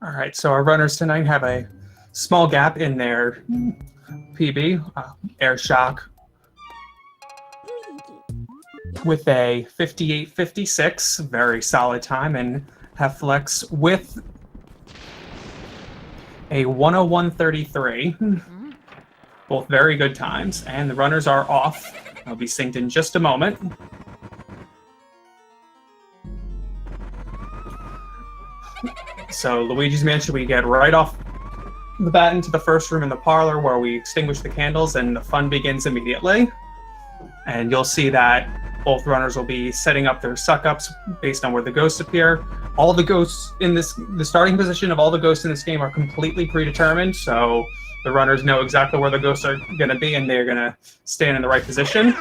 All right, so our runners tonight have a small gap in their PB, Airshock with a 58.56, very solid time, and hephlex with a 101.33. Both very good times, and the runners are off. They'll be synced in just a moment. So Luigi's Mansion, we get right off the bat into the first room in the parlor where we extinguish the candles and the fun begins immediately. And you'll see that both runners will be setting up their suck-ups based on where the ghosts appear. All the ghosts in the starting position of all the ghosts in this game are completely predetermined, so the runners know exactly where the ghosts are going to be and they're going to stand in the right position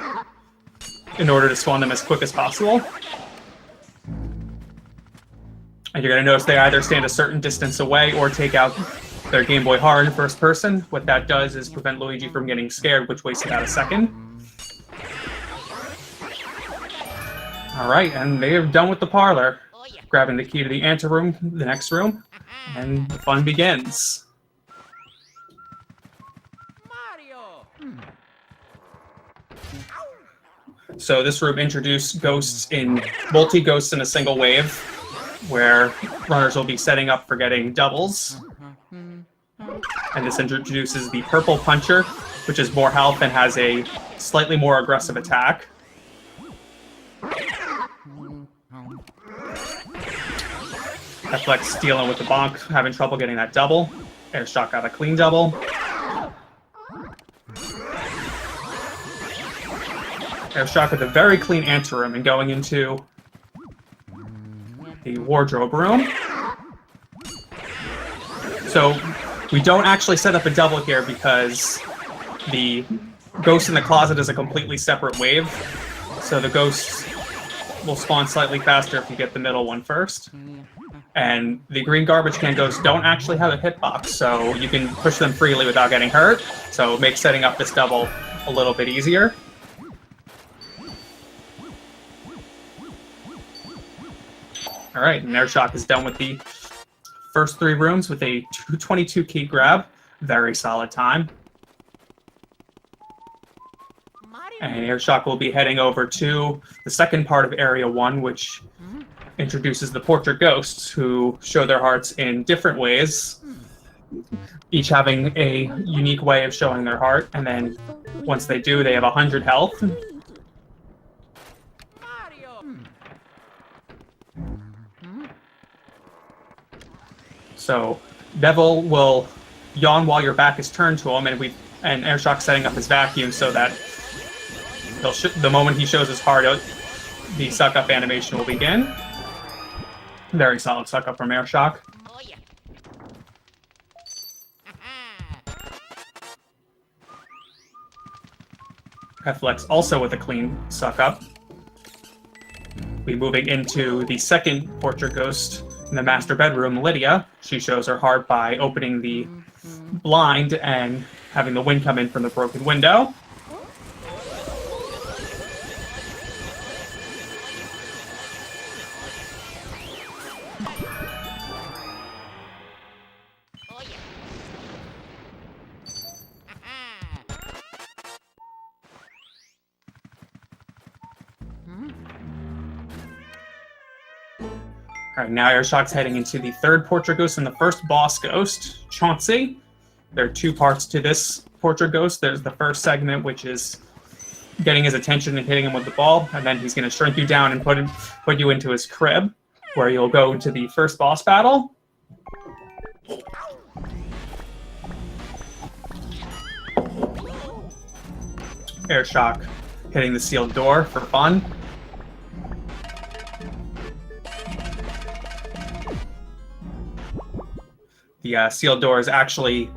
in order to spawn them as quick as possible. And you're going to notice they either stand a certain distance away or take out their Game Boy Horror in first person. What that does is prevent Luigi from getting scared, which wastes about a second. All right, and they are done with the parlor. Grabbing the key to the anteroom, the next room, and the fun begins. So this room introduced ghosts in multi-ghosts in a single wave, where runners will be setting up for getting doubles. And this introduces the purple puncher, which is more health and has a slightly more aggressive attack. Hephlex dealing with the bonk, having trouble getting that double. Airshock got a clean double. Airshock with a very clean anteroom and going into the wardrobe room. So we don't actually set up a double here because the ghost in the closet is a completely separate wave. So the ghosts will spawn slightly faster if you get the middle one first. And the green garbage can ghosts don't actually have a hitbox, so you can push them freely without getting hurt. So it makes setting up this double a little bit easier. All right, and Airshock is done with the first three rooms with a 222 key grab. Very solid time. And Airshock will be heading over to the second part of Area 1, which introduces the portrait ghosts, who show their hearts in different ways, each having a unique way of showing their heart. And then once they do, they have 100 health. So Devil will yawn while your back is turned to him, and Airshock's setting up his vacuum so that the moment he shows his heart, the suck-up animation will begin. Very solid suck-up from Airshock. Hephlex also with a clean suck-up. We're moving into the second portrait ghost in the master bedroom, Lydia. She shows her heart by opening the blind and having the wind come in from the broken window. All right, now Airshock's heading into the third portrait ghost and the first boss ghost, Chauncey. There are two parts to this portrait ghost. There's the first segment, which is getting his attention and hitting him with the ball, and then he's going to shrink you down and put you into his crib, where you'll go to the first boss battle. Airshock hitting the sealed door for fun. The sealed doors actually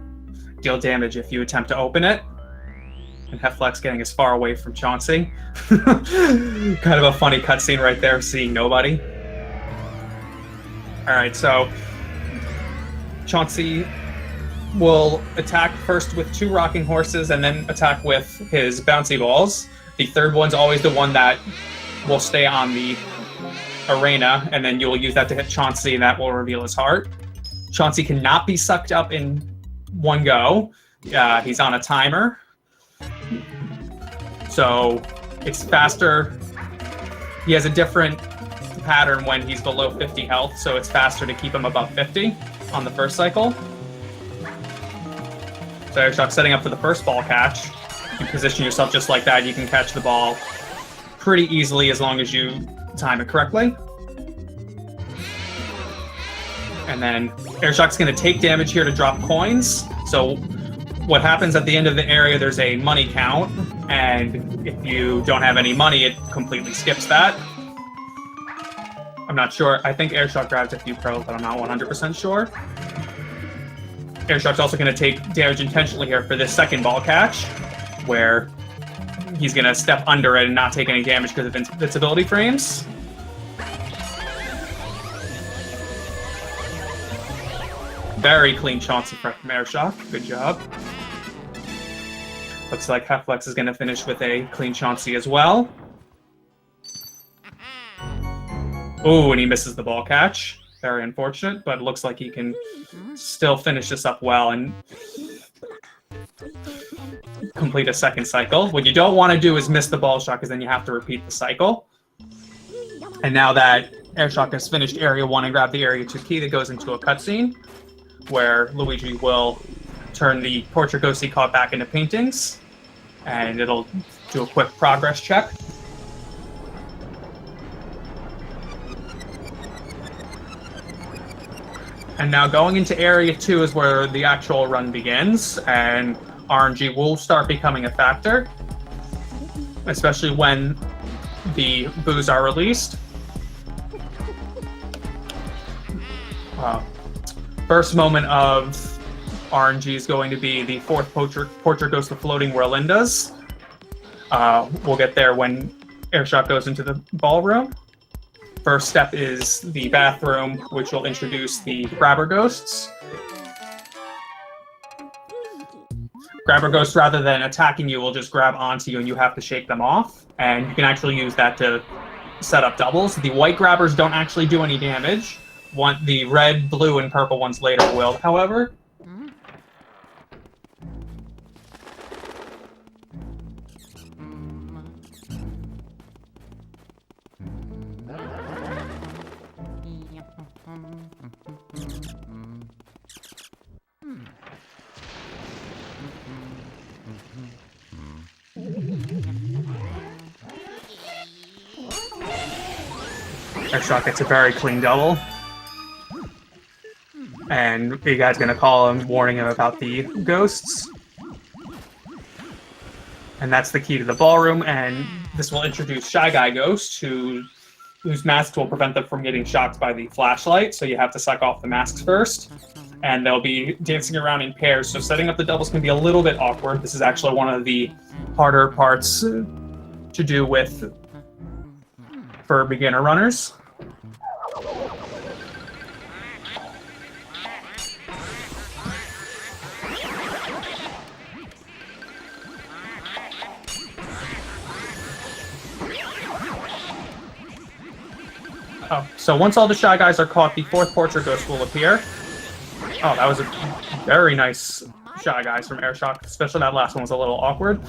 deal damage if you attempt to open it. And Hephlex getting as far away from Chauncey. Kind of a funny cutscene right there, seeing nobody. Alright, so Chauncey will attack first with two rocking horses and then attack with his bouncy balls. The third one's always the one that will stay on the arena, and then you'll use that to hit Chauncey, and that will reveal his heart. Chauncey cannot be sucked up in one go. He's on a timer. So it's faster. He has a different pattern when he's below 50 health, so it's faster to keep him above 50 on the first cycle. So Airshock setting up for the first ball catch. You position yourself just like that, you can catch the ball pretty easily as long as you time it correctly. And then Airshock's going to take damage here to drop coins. So what happens at the end of the area, there's a money count, and if you don't have any money, it completely skips that. I'm not sure. I think Airshock grabs a few pros, but I'm not 100% sure. Airshock's also going to take damage intentionally here for this second ball catch, where he's going to step under it and not take any damage because of invincibility frames. Very clean Chauncey from Airshock. Good job. Looks like hephlex is going to finish with a clean Chauncey as well. Ooh, and he misses the ball catch. Very unfortunate, but it looks like he can still finish this up well and complete a second cycle. What you don't want to do is miss the ball shot, because then you have to repeat the cycle. And now that Airshock has finished Area 1 and grabbed the Area 2 key, that goes into a cutscene where Luigi will turn the portrait ghost he caught back into paintings, and it'll do a quick progress check. And now going into Area 2 is where the actual run begins, and RNG will start becoming a factor, especially when the boos are released. First moment of RNG is going to be the fourth portrait ghost of floating Whirlindas. We'll get there when Airshock goes into the ballroom. First step is the bathroom, which will introduce the grabber ghosts. Grabber ghosts, rather than attacking you, will just grab onto you and you have to shake them off. And you can actually use that to set up doubles. The white grabbers don't actually do any damage. The red, blue, and purple ones later will, however. Airshock gets a very clean double. And you guys gonna call him, warning him about the ghosts. And that's the key to the ballroom, and this will introduce Shy Guy ghosts, whose masks will prevent them from getting shocked by the flashlight, so you have to suck off the masks first. And they'll be dancing around in pairs, so setting up the doubles can be a little bit awkward. This is actually one of the harder parts to do for beginner runners. So once all the Shy Guys are caught, the fourth portrait ghost will appear. Oh, that was a very nice Shy Guys from Airshock, especially that last one was a little awkward.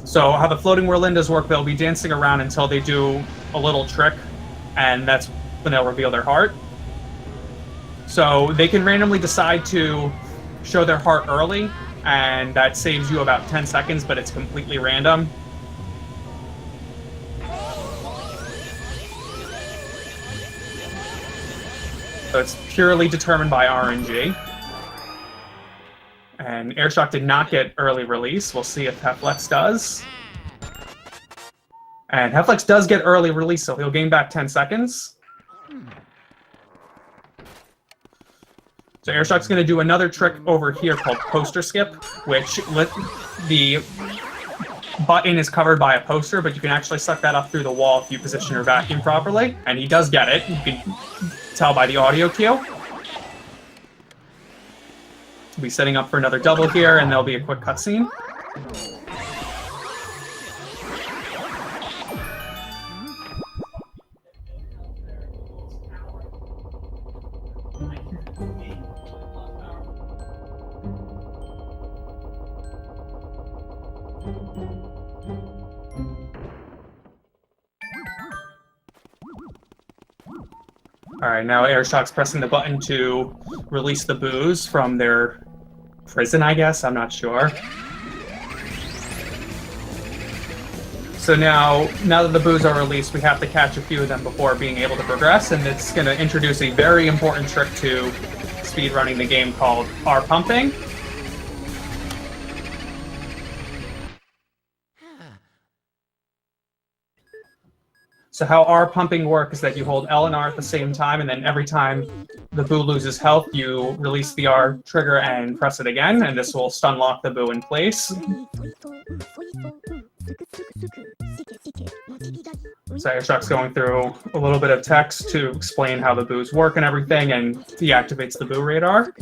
So how the floating Whirlindas work, they'll be dancing around until they do a little trick, and that's when they'll reveal their heart. So they can randomly decide to show their heart early, and that saves you about 10 seconds, but it's completely random. So it's purely determined by RNG. And Airshock did not get early release. We'll see if hephlex does. And hephlex does get early release, so he'll gain back 10 seconds. So Airshock's going to do another trick over here called poster skip, which the button is covered by a poster, but you can actually suck that up through the wall if you position your vacuum properly. And he does get it. You can tell by the audio cue. We'll be setting up for another double here, and there'll be a quick cutscene. Alright, now Airshock's pressing the button to release the boos from their prison, I guess? I'm not sure. So now that the boos are released, we have to catch a few of them before being able to progress, and it's going to introduce a very important trick to speedrunning the game called R-pumping. So how R-pumping works is that you hold L and R at the same time, and then every time the boo loses health, you release the R trigger and press it again, and this will stun lock the boo in place. So Airshock's going through a little bit of text to explain how the boos work and everything, and deactivates the boo radar.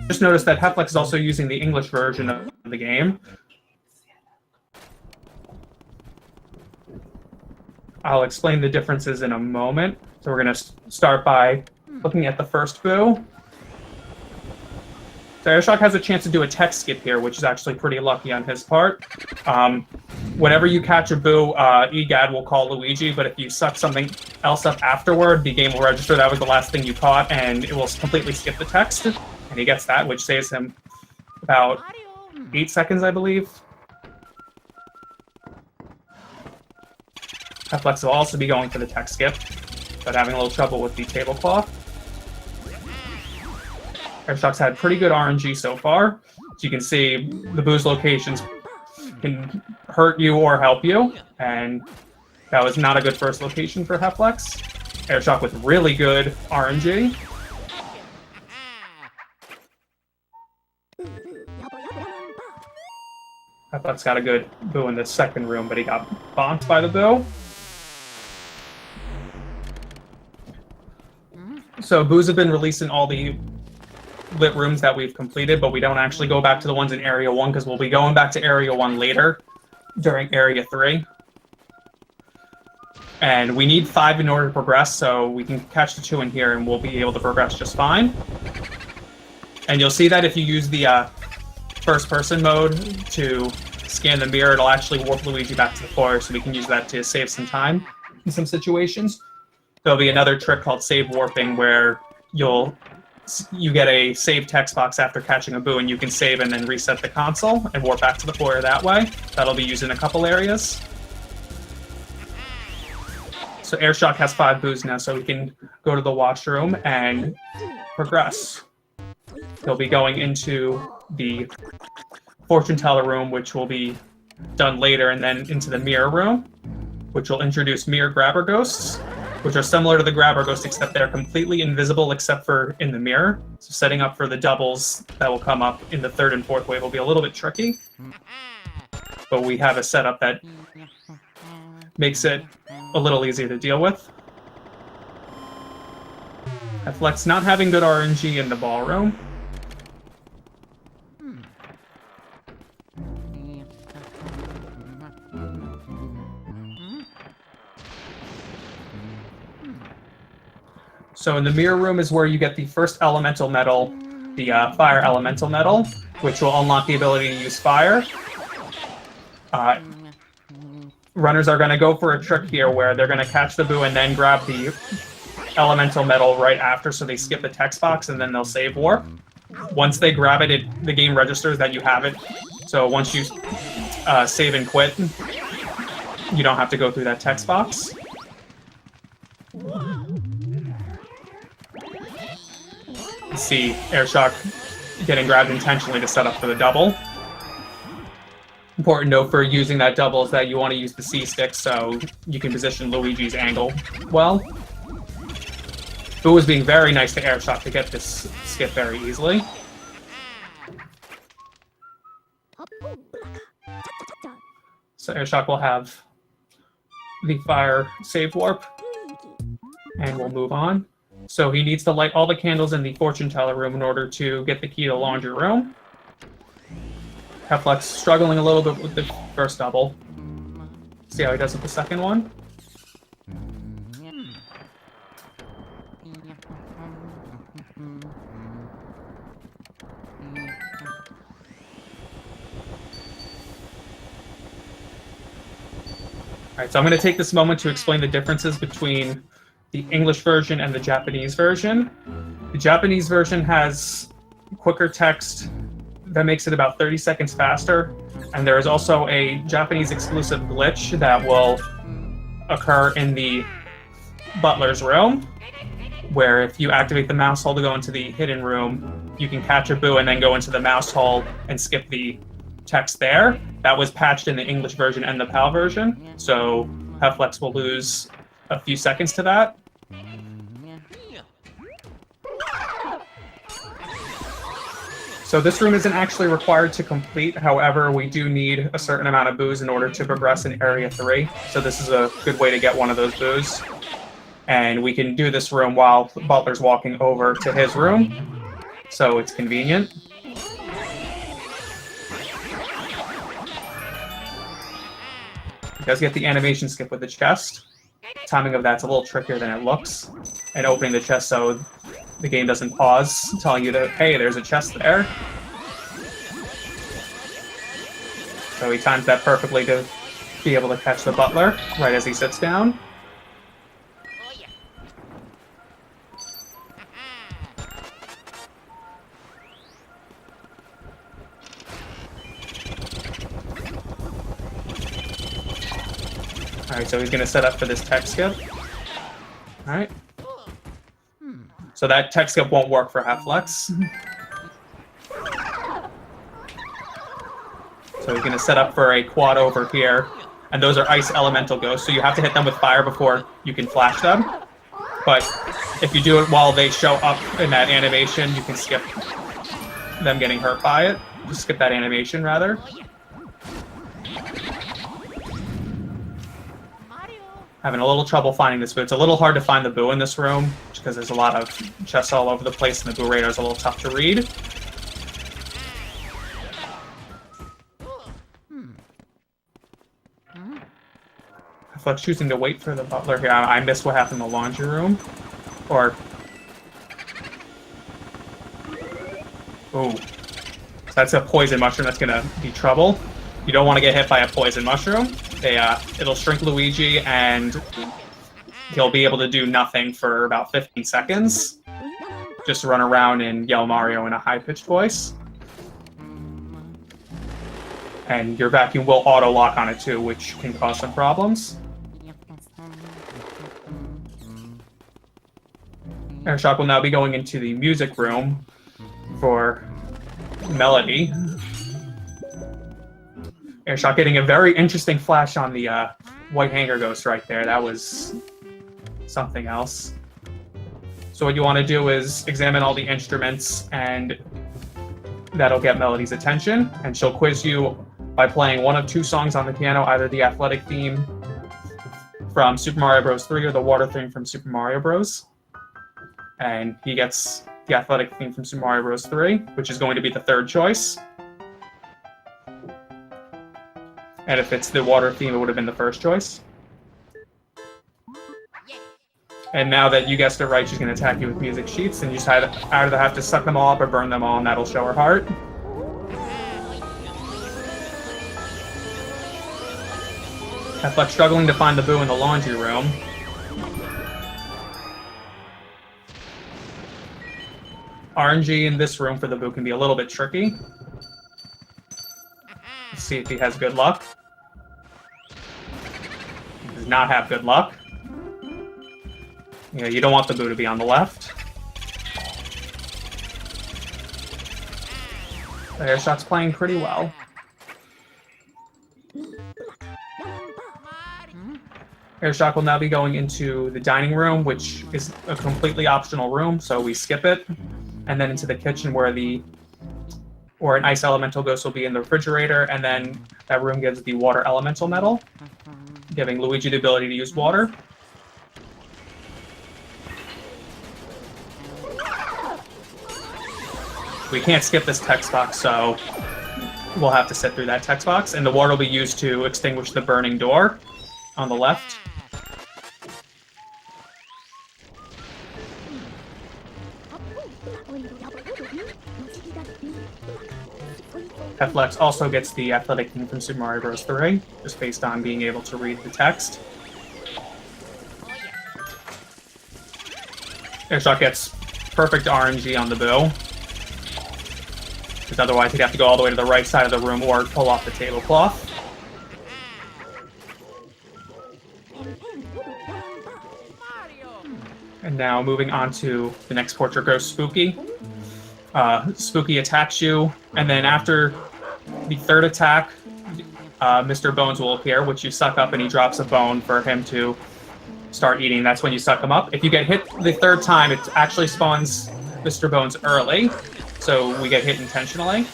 Just notice that hephlex is also using the English version of the game. I'll explain the differences in a moment. So we're going to start by looking at the first boo. So Airshock has a chance to do a text skip here, which is actually pretty lucky on his part. Whenever you catch a boo, EGAD will call Luigi, but if you suck something else up afterward, the game will register that was the last thing you caught, and it will completely skip the text. And he gets that, which saves him about 8 seconds, I believe. hephlex will also be going for the text skip, but having a little trouble with the tablecloth. Airshock's had pretty good RNG so far. So you can see the boost locations can hurt you or help you, and that was not a good first location for hephlex. Airshock with really good RNG. hephlex got a good boo in the second room, but he got bonked by the boo. So boos have been released in all the lit rooms that we've completed, but we don't actually go back to the ones in Area 1 because we'll be going back to Area 1 later during Area 3. And we need 5 in order to progress, so we can catch the 2 in here and we'll be able to progress just fine. And you'll see that if you use the first-person mode to scan the mirror, it'll actually warp Luigi back to the floor, so we can use that to save some time in some situations. There'll be another trick called save warping where you get a save text box after catching a boo, and you can save and then reset the console and warp back to the floor that way. That'll be used in a couple areas. So Airshock has 5 boos now, so we can go to the washroom and progress. He'll be going into the fortune teller room, which will be done later, and then into the mirror room, which will introduce mirror grabber ghosts, which are similar to the grabber ghosts, except they're completely invisible except for in the mirror. So setting up for the doubles that will come up in the 3rd and 4th wave will be a little bit tricky. But we have a setup that makes it a little easier to deal with. hephlex not having good RNG in the ballroom. So in the mirror room is where you get the first elemental medal, the fire elemental medal, which will unlock the ability to use fire. Runners are going to go for a trick here where they're going to catch the boo and then grab the elemental medal right after, so they skip the text box and then they'll save warp. Once they grab it, the game registers that you have it. So once you save and quit, you don't have to go through that text box. See Airshock getting grabbed intentionally to set up for the double. Important note for using that double is that you want to use the C-stick so you can position Luigi's angle well. Boo was being very nice to Airshock to get this skip very easily. So Airshock will have the fire save warp, and we'll move on. So he needs to light all the candles in the fortune teller room in order to get the key to the laundry room. hephlex struggling a little bit with the first double. See how he does with the second one. Alright, so I'm going to take this moment to explain the differences between the English version and the Japanese version. The Japanese version has quicker text that makes it about 30 seconds faster, and there is also a Japanese exclusive glitch that will occur in the butler's room, where if you activate the mouse hole to go into the hidden room, you can catch a boo and then go into the mouse hole and skip the text there. That was patched in the English version and the PAL version, so hephlex will lose a few seconds to that. So this room isn't actually required to complete, however, we do need a certain amount of boos in order to progress in Area 3, so this is a good way to get one of those boos. And we can do this room while Butler's walking over to his room, so it's convenient. He does get the animation skip with the chest. Timing of that's a little trickier than it looks. And opening the chest so the game doesn't pause, telling you that, hey, there's a chest there. So he times that perfectly to be able to catch the butler right as he sits down. Alright, so he's going to set up for this tech skip. Alright. So that tech skip won't work for hephlex. So he's going to set up for a quad over here. And those are ice elemental ghosts, so you have to hit them with fire before you can flash them. But if you do it while they show up in that animation, you can skip them getting hurt by it. Just skip that animation, rather. Having a little trouble finding this boo. It's a little hard to find the boo in this room, just because there's a lot of chests all over the place, and the boo radar is a little tough to read. Hephlex choosing to wait for the butler here. I missed what happened in the laundry room. Or... Ooh. So that's a poison mushroom that's going to be trouble. You don't want to get hit by a poison mushroom. It'll shrink Luigi, and he'll be able to do nothing for about 15 seconds. Just run around and yell Mario in a high-pitched voice. And your vacuum will auto-lock on it too, which can cause some problems. Airshock will now be going into the music room for Melody. Airshock getting a very interesting flash on the white hanger ghost right there. That was something else. So what you want to do is examine all the instruments, and that'll get Melody's attention. And she'll quiz you by playing one of two songs on the piano, either the athletic theme from Super Mario Bros. 3 or the water theme from Super Mario Bros. And he gets the athletic theme from Super Mario Bros. 3, which is going to be the third choice. And if it's the water theme, it would have been the first choice. And now that you guessed it right, she's going to attack you with music sheets, and you just either have to suck them all up or burn them all, and that'll show her heart. Hephlex struggling to find the boo in the laundry room. RNG in this room for the boo can be a little bit tricky. Let's see if he has good luck. He does not have good luck. Yeah, you don't want the boo to be on the left. The Airshock's playing pretty well. Airshock will now be going into the dining room, which is a completely optional room, so we skip it. And then into the kitchen where an ice elemental ghost will be in the refrigerator, and then that room gives the water elemental medal, giving Luigi the ability to use water. We can't skip this text box, so we'll have to sit through that text box, and the water will be used to extinguish the burning door on the left. Hephlex also gets the Athletic King from Super Mario Bros. 3, just based on being able to read the text. Airshock gets perfect RNG on the Boo, because otherwise he'd have to go all the way to the right side of the room or pull off the tablecloth. And now moving on to the next portrait ghost, Spooky. Spooky attacks you, and then after the third attack, Mr. Bones will appear, which you suck up, and he drops a bone for him to start eating. That's when you suck him up. If you get hit the third time, it actually spawns Mr. Bones early, so we get hit intentionally.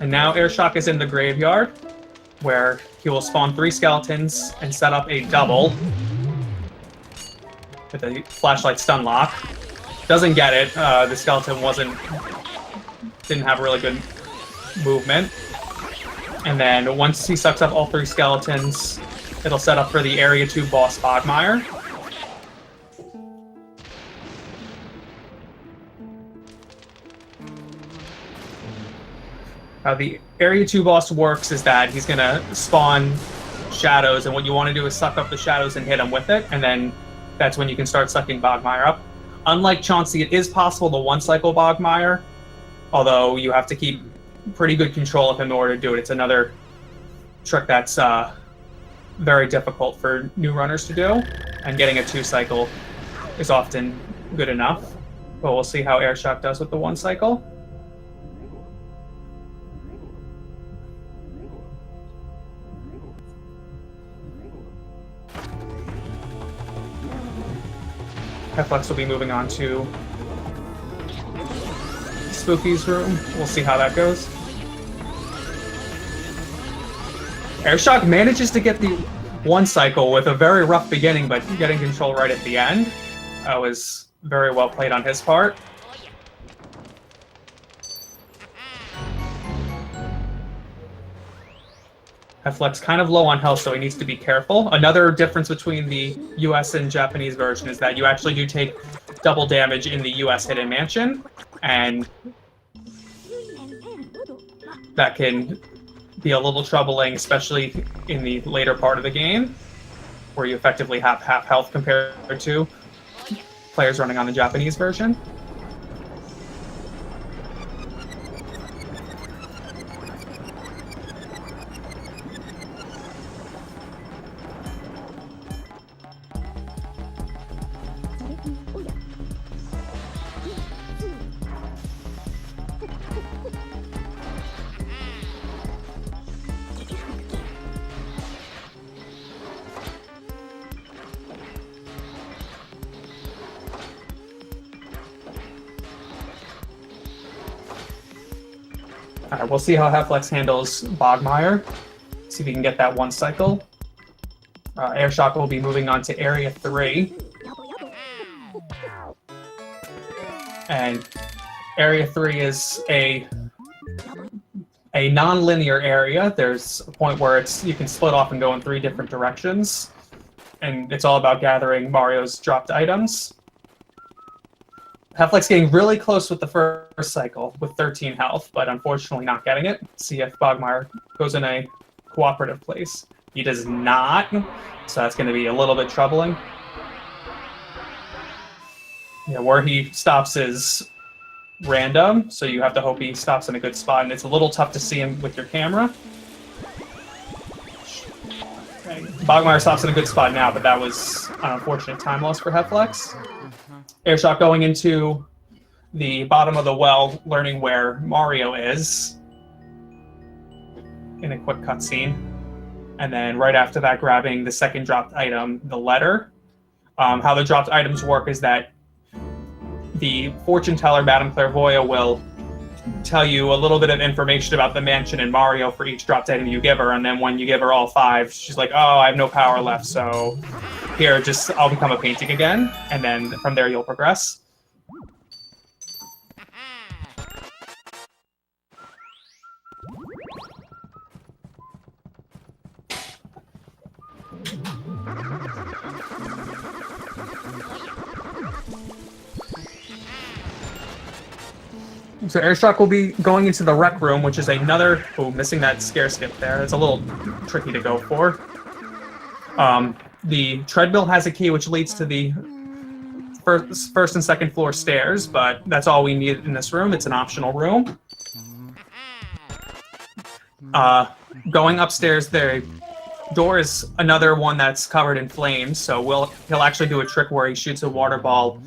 And now Airshock is in the graveyard, where he will spawn 3 skeletons and set up a double with a flashlight stun lock. Doesn't get it. The skeleton didn't have really good movement. And then once he sucks up all 3 skeletons, it'll set up for the Area 2 boss Bogmire. How the Area 2 boss works is that he's going to spawn shadows, and what you want to do is suck up the shadows and hit him with it, and then that's when you can start sucking Bogmire up. Unlike Chauncey, it is possible to one-cycle Bogmire, although you have to keep pretty good control of him in order to do it. It's another trick that's very difficult for new runners to do, and getting a 2-cycle is often good enough. But we'll see how Airshock does with the 1-cycle. Hephlex will be moving on to Spooky's room. We'll see how that goes. Airshock manages to get the 1-cycle with a very rough beginning, but getting control right at the end. That was very well played on his part. Hephlex kind of low on health, so he needs to be careful. Another difference between the US and Japanese version is that you actually do take double damage in the US Hidden Mansion, and that can be a little troubling, especially in the later part of the game, where you effectively have half health compared to players running on the Japanese version. Alright, we'll see how Hephlex handles Bogmire. See if he can get that 1-cycle. Airshock will be moving on to Area 3. And Area 3 is a non-linear area. There's a point where you can split off and go in 3 different directions. And it's all about gathering Mario's dropped items. Hephlex getting really close with the first cycle with 13 health, but unfortunately not getting it. See if Bogmire goes in a cooperative place. He does not, so that's going to be a little bit troubling. Yeah, where he stops is random, so you have to hope he stops in a good spot, and it's a little tough to see him with your camera. Okay. Bogmire stops in a good spot now, but that was an unfortunate time loss for Hephlex. Airshock going into the bottom of the well, learning where Mario is in a quick cutscene. And then right after that, grabbing the second dropped item, the letter. How the dropped items work is that the fortune teller, Madame Clairvoyant, will tell you a little bit of information about the mansion and Mario for each dropped item you give her. And then when you give her all 5, she's like, oh, I have no power left, so here, I'll become a painting again. And then from there, you'll progress. So Airshock will be going into the rec room, which is another... Oh, missing that scare skip there. It's a little tricky to go for. The treadmill has a key which leads to the first and second floor stairs, but that's all we need in this room. It's an optional room. Going upstairs, the door is another one that's covered in flames, so he'll actually do a trick where he shoots a water ball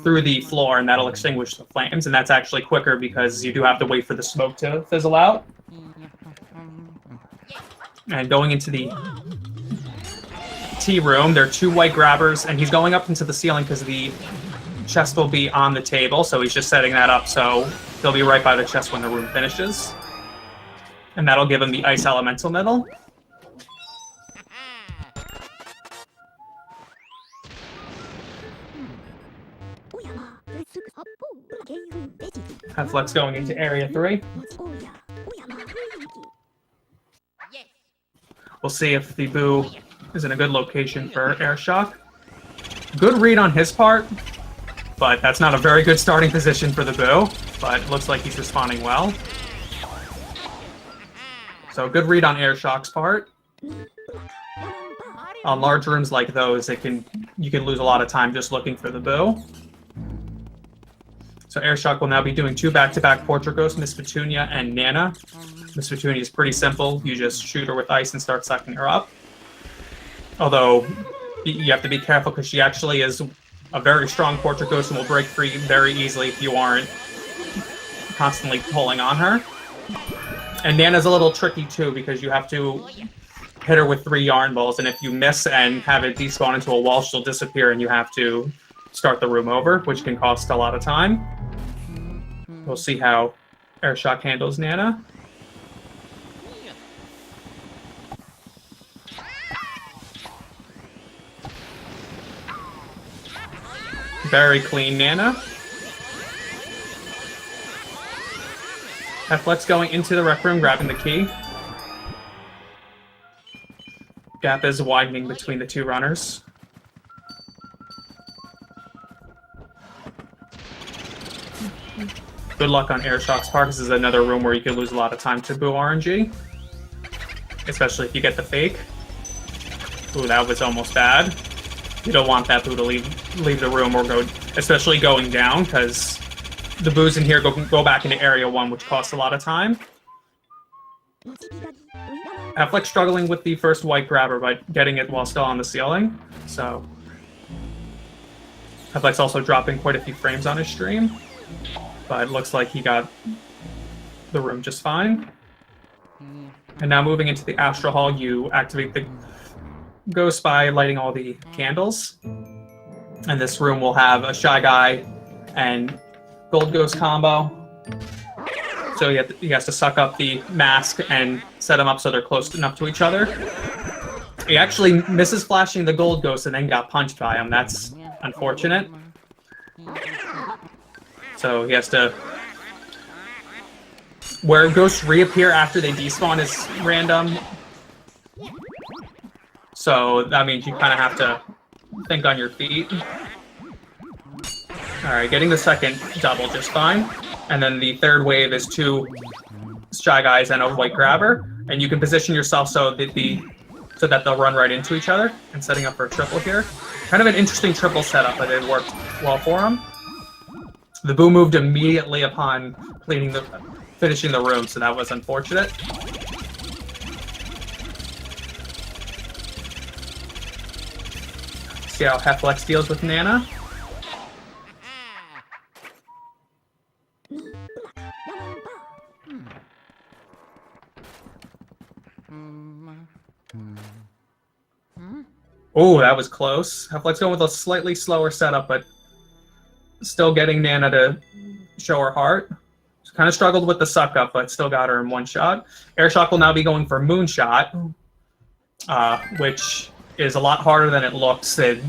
through the floor, and that'll extinguish the flames, and that's actually quicker because you do have to wait for the smoke to fizzle out. And going into the tea room, there are 2 white grabbers, and he's going up into the ceiling because the chest will be on the table, so he's just setting that up so he'll be right by the chest when the room finishes. And that'll give him the ice elemental medal. Hephlex going into area 3. We'll see if the Boo is in a good location for Airshock. Good read on his part, but that's not a very good starting position for the Boo, but it looks like he's responding well. So good read on Airshock's part. On large rooms like those, you can lose a lot of time just looking for the Boo. So Airshock will now be doing 2 back-to-back Portrait Ghosts, Miss Petunia and Nana. Miss Petunia is pretty simple. You just shoot her with ice and start sucking her up. Although, you have to be careful because she actually is a very strong Portrait Ghost and will break free very easily if you aren't constantly pulling on her. And Nana's a little tricky too because you have to hit her with 3 yarn balls, and if you miss and have it despawn into a wall, she'll disappear and you have to start the room over, which can cost a lot of time. We'll see how Airshock handles Nana. Very clean Nana. Hephlex going into the rec room, grabbing the key. Gap is widening between the 2 runners. Good luck on Airshock's part. This is another room where you can lose a lot of time to Boo RNG. Especially if you get the fake. Ooh, that was almost bad. You don't want that Boo to leave the room or go, especially going down, because the Boos in here go back into Area 1, which costs a lot of time. Hephlex struggling with the first white grabber by getting it while still on the ceiling. So Hephlex also dropping quite a few frames on his stream. But it looks like he got the room just fine. And now moving into the Astral Hall, you activate the Ghost by lighting all the candles. And this room will have a Shy Guy and Gold Ghost combo. So he has to suck up the mask and set them up so they're close enough to each other. He actually misses flashing the Gold Ghost and then got punched by him. That's unfortunate. So he has to... Where ghosts reappear after they despawn is random. So that means you kind of have to think on your feet. Alright, getting the second double just fine. And then the third wave is 2 Shy Guys and a white grabber. And you can position yourself so that they'll run right into each other. And setting up for a triple here. Kind of an interesting triple setup, but it worked well for him. The Boo moved immediately upon finishing the room, so that was unfortunate. See how Hephlex deals with Nana. Oh, that was close. Hephlex going with a slightly slower setup, but still getting Nana to show her heart. Kind of struggled with the suck up, but still got her in 1 shot. Airshock will now be going for Moonshot, which is a lot harder than it looks. The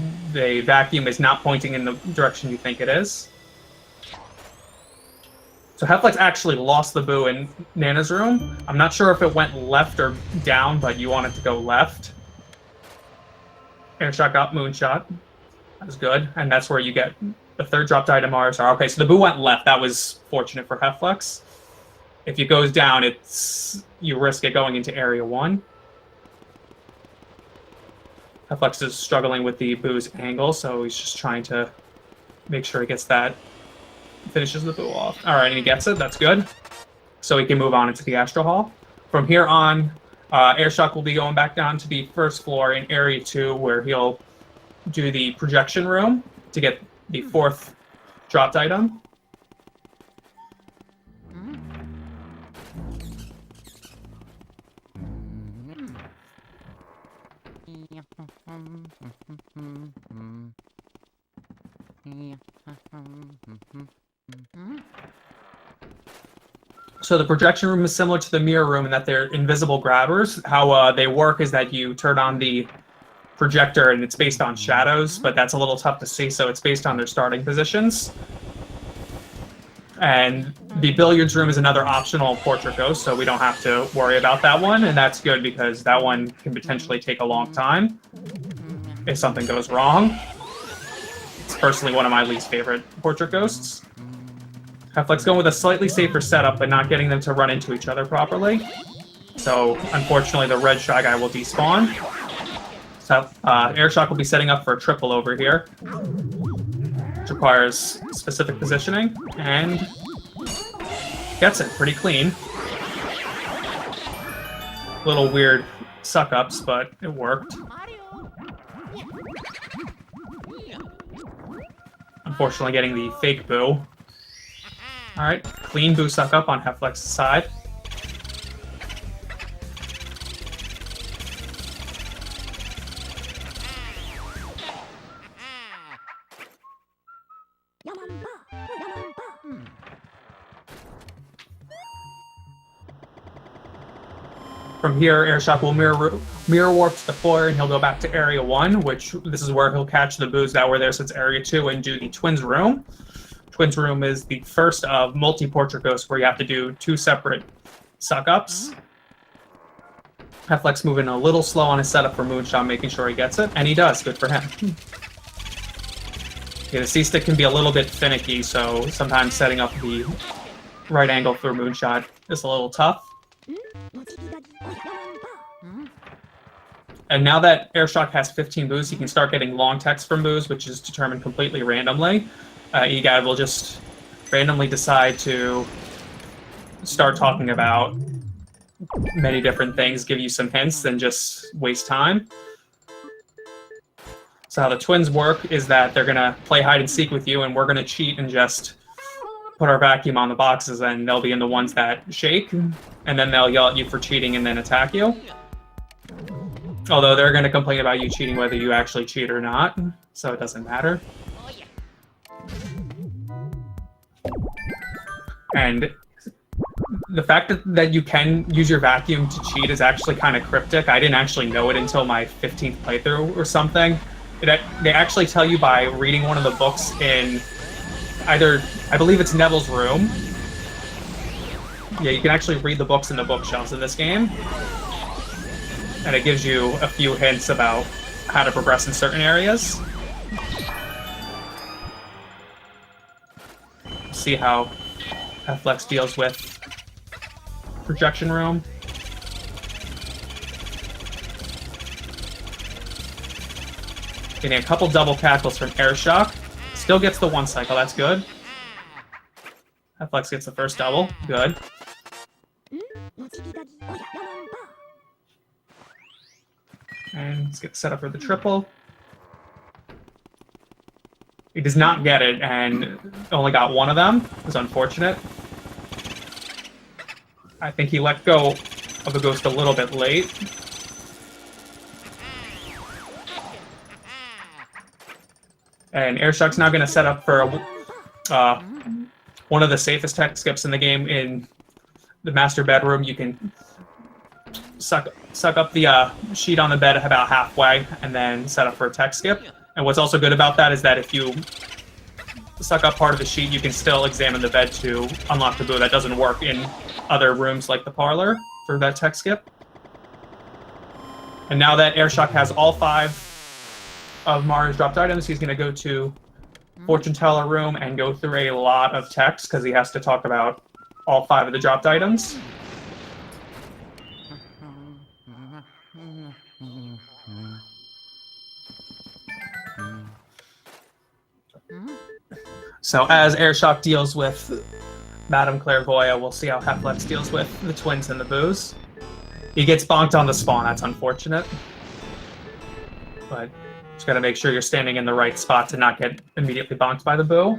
vacuum is not pointing in the direction you think it is. So Hephlex actually lost the Boo in Nana's room. I'm not sure if it went left or down, but you want it to go left. Airshock got Moonshot. That was good, and that's where you get The third dropped item are okay. So the boo went left. That was fortunate for hephlex. If it goes down, you risk it going into area 1. Hephlex is struggling with the boo's angle, so he's just trying to make sure he gets that, finishes the boo off. All right, and he gets it. That's good. So he can move on into the Astro Hall. From here on, Airshock will be going back down to the first floor in area 2, where he'll do the projection room to get the 4th dropped item. So the projection room is similar to the mirror room in that they're invisible grabbers. How they work is that you turn on the projector and it's based on shadows, but that's a little tough to see, so it's based on their starting positions. And the billiards room is another optional portrait ghost, so we don't have to worry about that one, and that's good because that one can potentially take a long time if something goes wrong. It's personally one of my least favorite portrait ghosts. Hephlex going with a slightly safer setup, but not getting them to run into each other properly. So, unfortunately, the red Shy Guy will despawn. So, Airshock will be setting up for a triple over here, which requires specific positioning, and gets it pretty clean. Little weird suck-ups, but it worked. Unfortunately, getting the fake boo. Alright, clean boo suck-up on Hephlex' side. From here, Airshock will mirror warp to the floor, and he'll go back to Area 1, which this is where he'll catch the boos that were there since Area 2 and do the Twins Room. Twins Room is the first of multi-portrait ghosts where you have to do 2 separate suck-ups. Hephlex moving a little slow on his setup for Moonshot, making sure he gets it, and he does. Good for him. Okay, the C-stick can be a little bit finicky, so sometimes setting up the right angle for Moonshot is a little tough. And now that Airshock has 15 boos, he can start getting long text from boos, which is determined completely randomly. EGAD will just randomly decide to start talking about many different things, give you some hints, and just waste time. So how the twins work is that they're going to play hide and seek with you, and we're going to cheat and just put our vacuum on the boxes, and they'll be in the ones that shake, and then they'll yell at you for cheating and then attack you. Although they're going to complain about you cheating whether you actually cheat or not, so it doesn't matter. And the fact that you can use your vacuum to cheat is actually kind of cryptic. I didn't actually know it until my 15th playthrough or something. They actually tell you by reading one of the books in either, I believe it's Neville's room. Yeah, you can actually read the books in the bookshelves in this game. And it gives you a few hints about how to progress in certain areas. See how Hephlex deals with projection room. Getting a couple double cackles from Airshock. Still gets the 1 cycle, that's good. Hephlex gets the first double, good. And let's get set up for the triple. He does not get it, and only got one of them. It was unfortunate. I think he let go of the ghost a little bit late. And Airshock's now going to set up for one of the safest tech skips in the game. In the master bedroom, you can suck up the sheet on the bed about halfway and then set up for a tech skip. And what's also good about that is that if you suck up part of the sheet, you can still examine the bed to unlock the boo. That doesn't work in other rooms like the parlor for that tech skip. And now that Airshock has all 5 of Mario's dropped items, he's going to go to fortune teller room and go through a lot of text because he has to talk about all 5 of the dropped items. So as Airshock deals with Madame Clairvoyant, we'll see how hephlex deals with the twins and the booze. He gets bonked on the spawn, that's unfortunate. But just gotta make sure you're standing in the right spot to not get immediately bonked by the boo.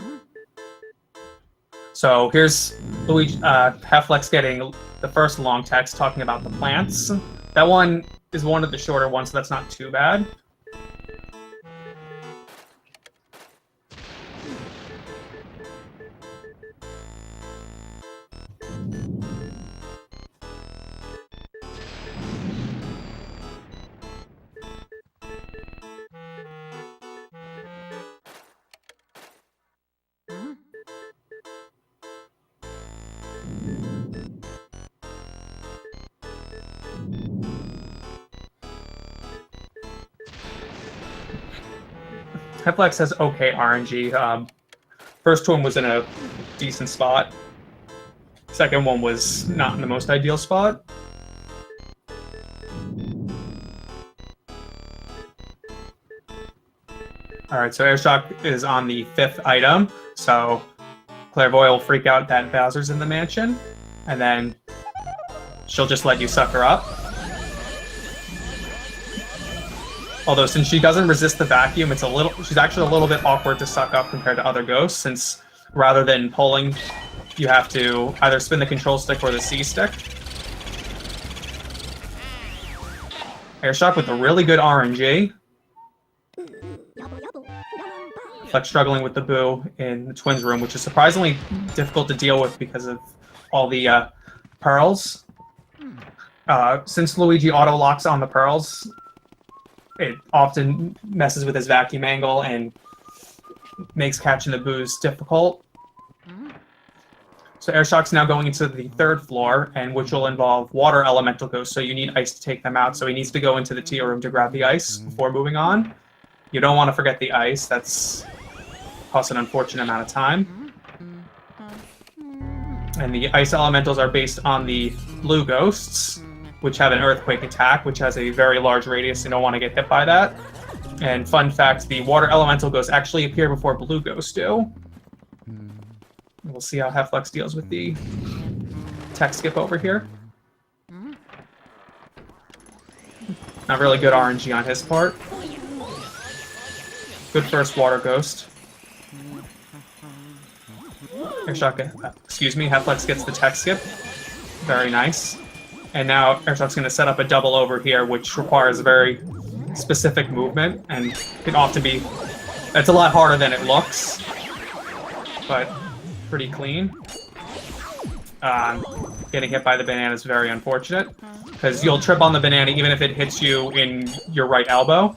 So here's Luigi, hephlex getting the first long text talking about the plants. That one is one of the shorter ones, so that's not too bad. Hephlex has okay RNG. First one was in a decent spot. Second one was not in the most ideal spot. Alright, so Airshock is on the 5th item. So Clairvoyant will freak out that Bowser's in the mansion. And then she'll just let you suck her up. Although since she doesn't resist the vacuum, she's actually a little bit awkward to suck up compared to other ghosts, since rather than pulling, you have to either spin the control stick or the C stick. Airshock with a really good RNG. Like struggling with the boo in the twins room, which is surprisingly difficult to deal with because of all the pearls. Since Luigi auto locks on the pearls, it often messes with his vacuum angle and makes catching the boos difficult. So Airshock's now going into the 3rd floor, and which will involve water elemental ghosts, so you need ice to take them out. So he needs to go into the tea room to grab the ice before moving on. You don't want to forget the ice. That's costs an unfortunate amount of time. And the ice elementals are based on the blue ghosts, which have an earthquake attack, which has a very large radius, so you don't want to get hit by that. And fun fact, the water elemental ghosts actually appear before blue ghosts do. We'll see how hephlex deals with the tech skip over here. Not really good RNG on his part. Good first water ghost. Hephlex gets the tech skip. Very nice. And now Airshock's going to set up a double over here, which requires very specific movement, and can often be... It's a lot harder than it looks, but pretty clean. Getting hit by the banana is very unfortunate, because you'll trip on the banana even if it hits you in your right elbow.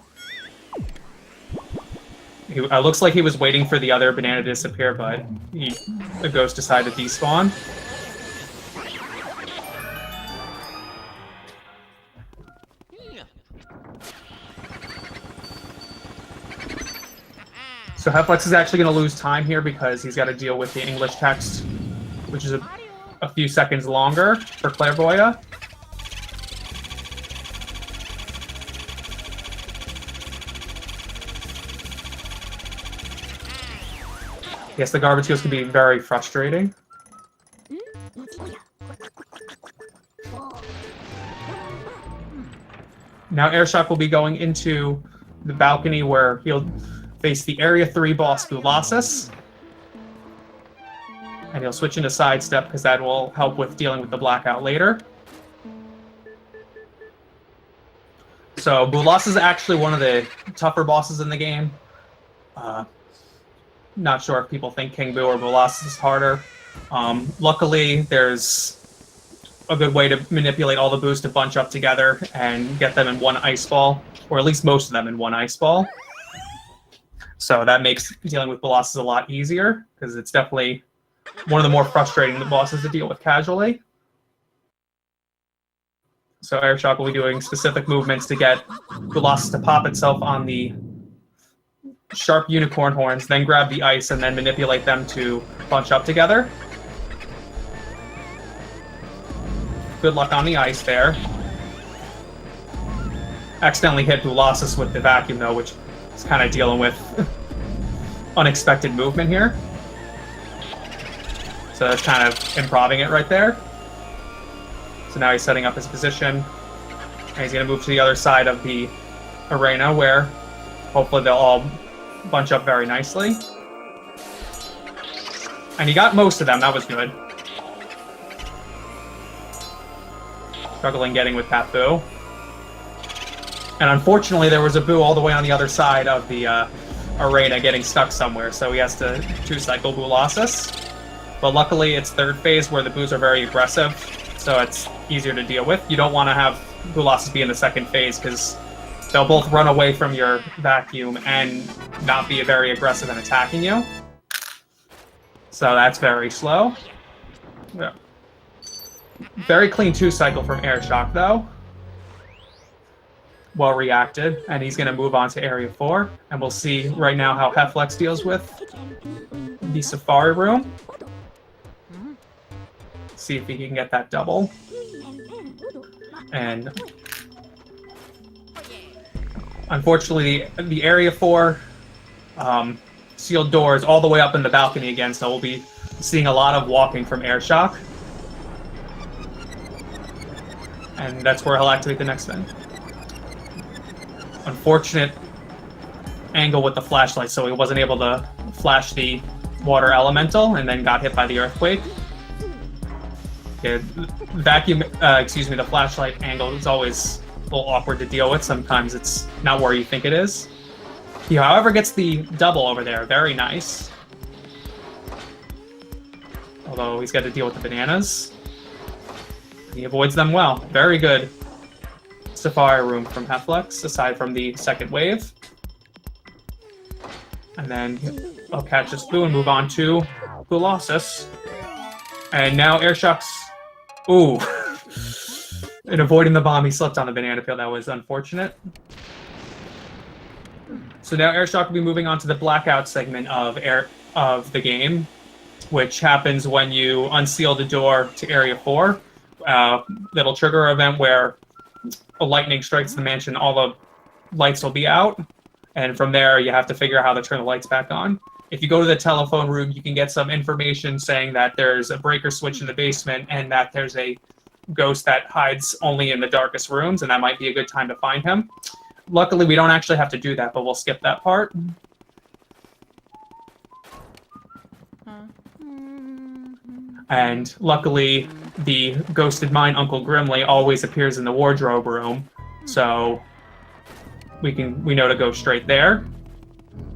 It looks like he was waiting for the other banana to disappear, but the ghost decided to despawn. So hephlex is actually going to lose time here because he's got to deal with the English text, which is a few seconds longer for Clairvoyant. Yes, the garbage ghost can be very frustrating. Now Airshock will be going into the balcony where he'll face the Area 3 boss, Boolossus. And he'll switch into Sidestep because that will help with dealing with the blackout later. So Boolossus is actually one of the tougher bosses in the game. Not sure if people think King Boo or Boolossus is harder. Luckily, there's a good way to manipulate all the boos to bunch up together and get them in one ice ball, or at least most of them in one ice ball. So that makes dealing with Boolossus a lot easier, because it's definitely one of the more frustrating bosses to deal with casually. So Airshock will be doing specific movements to get Boolossus to pop itself on the sharp unicorn horns, then grab the ice, and then manipulate them to bunch up together. Good luck on the ice there. Accidentally hit Bulasis with the vacuum, though, which is kind of dealing with unexpected movement here. So that's kind of improving it right there. So now he's setting up his position. And he's going to move to the other side of the arena where hopefully they'll all bunch up very nicely. And he got most of them. That was good. Struggling getting with that boo. And unfortunately, there was a boo all the way on the other side of the arena getting stuck somewhere, so he has to 2-cycle Bulasis. But luckily, it's third phase where the boos are very aggressive, so it's easier to deal with. You don't want to have Bulasis be in the second phase, because they'll both run away from your vacuum and not be very aggressive in attacking you. So that's very slow. Yeah. Very clean 2-cycle from Airshock, though. Well reacted, and he's going to move on to Area 4, and we'll see right now how hephlex deals with the Safari Room. See if he can get that double. And unfortunately, the Area 4 sealed doors all the way up in the balcony again, so we'll be seeing a lot of walking from Airshock. And that's where he'll activate the next thing. Unfortunate angle with the flashlight, so he wasn't able to flash the water elemental and then got hit by the earthquake. Okay, the flashlight angle is always a little awkward to deal with. Sometimes it's not where you think it is. He, however, gets the double over there. Very nice. Although he's got to deal with the bananas. He avoids them well. Very good Safari Room from hephlex, aside from the second wave. And then I'll catch this boo and move on to Bulasis. And now Airshock's... Ooh. In avoiding the bomb, he slipped on the banana peel. That was unfortunate. So now Airshock will be moving on to the blackout segment of the game, which happens when you unseal the door to Area 4. That'll trigger an event where a lightning strikes the mansion, all the lights will be out, and from there you have to figure out how to turn the lights back on. If you go to the telephone room, you can get some information saying that there's a breaker switch in the basement and that there's a ghost that hides only in the darkest rooms, and that might be a good time to find him. Luckily, we don't actually have to do that, but we'll skip that part. And luckily, the ghosted mine, Uncle Grimly, always appears in the wardrobe room, so we know to go straight there.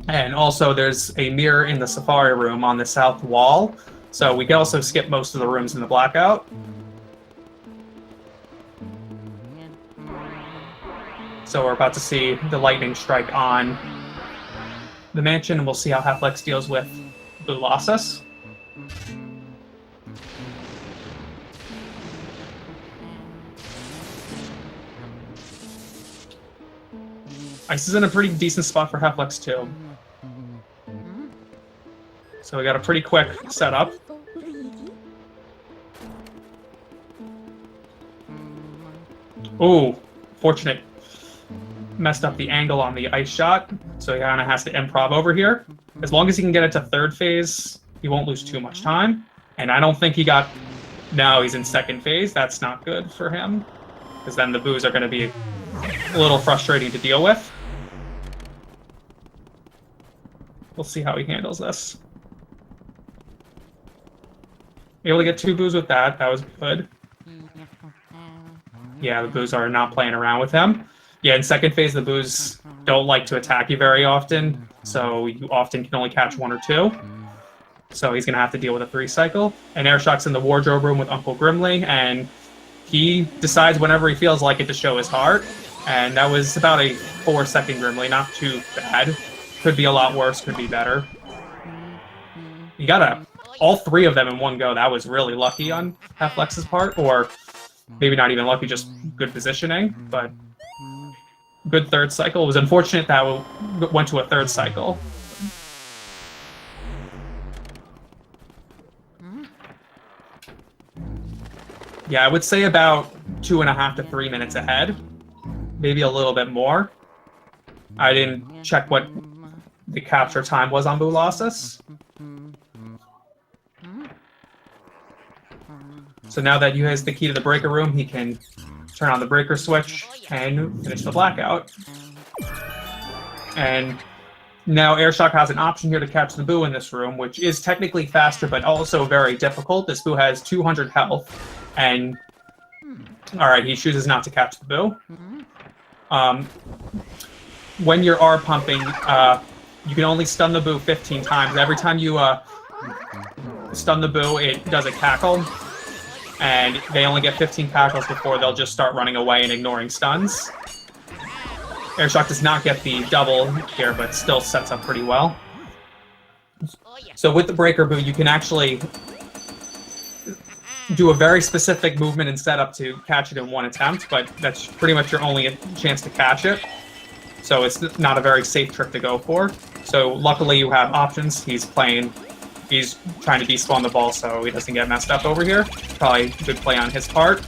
And also, there's a mirror in the Safari Room on the south wall, so we can also skip most of the rooms in the blackout. So we're about to see the lightning strike on the mansion, and we'll see how hephlex deals with Bulasis. Ice is in a pretty decent spot for hephlex too. So we got a pretty quick setup. Ooh, fortunate. Messed up the angle on the ice shot, so he kind of has to improv over here. As long as he can get it to third phase, he won't lose too much time. And I don't think he got... No, he's in second phase. That's not good for him, because then the boos are going to be a little frustrating to deal with. We'll see how he handles this. Able to get 2 boos with that. That was good. Yeah, the boos are not playing around with him. Yeah, in second phase, the boos don't like to attack you very often, so you often can only catch 1 or 2. So he's going to have to deal with a 3-cycle. And Airshock's in the wardrobe room with Uncle Grimly, and he decides whenever he feels like it to show his heart. And that was about a 4-second Grimly, not too bad. Could be a lot worse, could be better. You got all 3 of them in one go. That was really lucky on hephlex part, or maybe not even lucky, just good positioning. But good third cycle. It was unfortunate that we went to a third cycle. Yeah, I would say about 2.5 to 3 minutes ahead. Maybe a little bit more. I didn't check what the capture time was on Boolossus. So now that you has the key to the breaker room, he can turn on the breaker switch and finish the blackout. And now Airshock has an option here to catch the Boo in this room, which is technically faster, but also very difficult. This Boo has 200 health, and alright, he chooses not to catch the Boo. When you're R pumping, you can only stun the Boo 15 times. Every time you stun the Boo, it does a cackle, and they only get 15 cackles before they'll just start running away and ignoring stuns. Airshock does not get the double here, but still sets up pretty well. So with the Breaker Boo, you can actually do a very specific movement and setup to catch it in one attempt, but that's pretty much your only chance to catch it. So it's not a very safe trick to go for. So luckily you have options. He's trying to despawn the ball so he doesn't get messed up over here. Probably a good play on his part,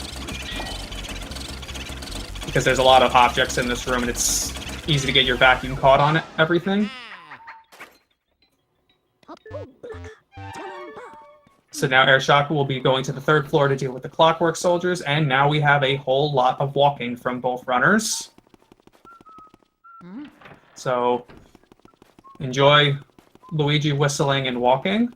because there's a lot of objects in this room and it's easy to get your vacuum caught on everything. So now Airshock will be going to the 3rd floor to deal with the Clockwork Soldiers, and now we have a whole lot of walking from both runners. So enjoy Luigi whistling and walking.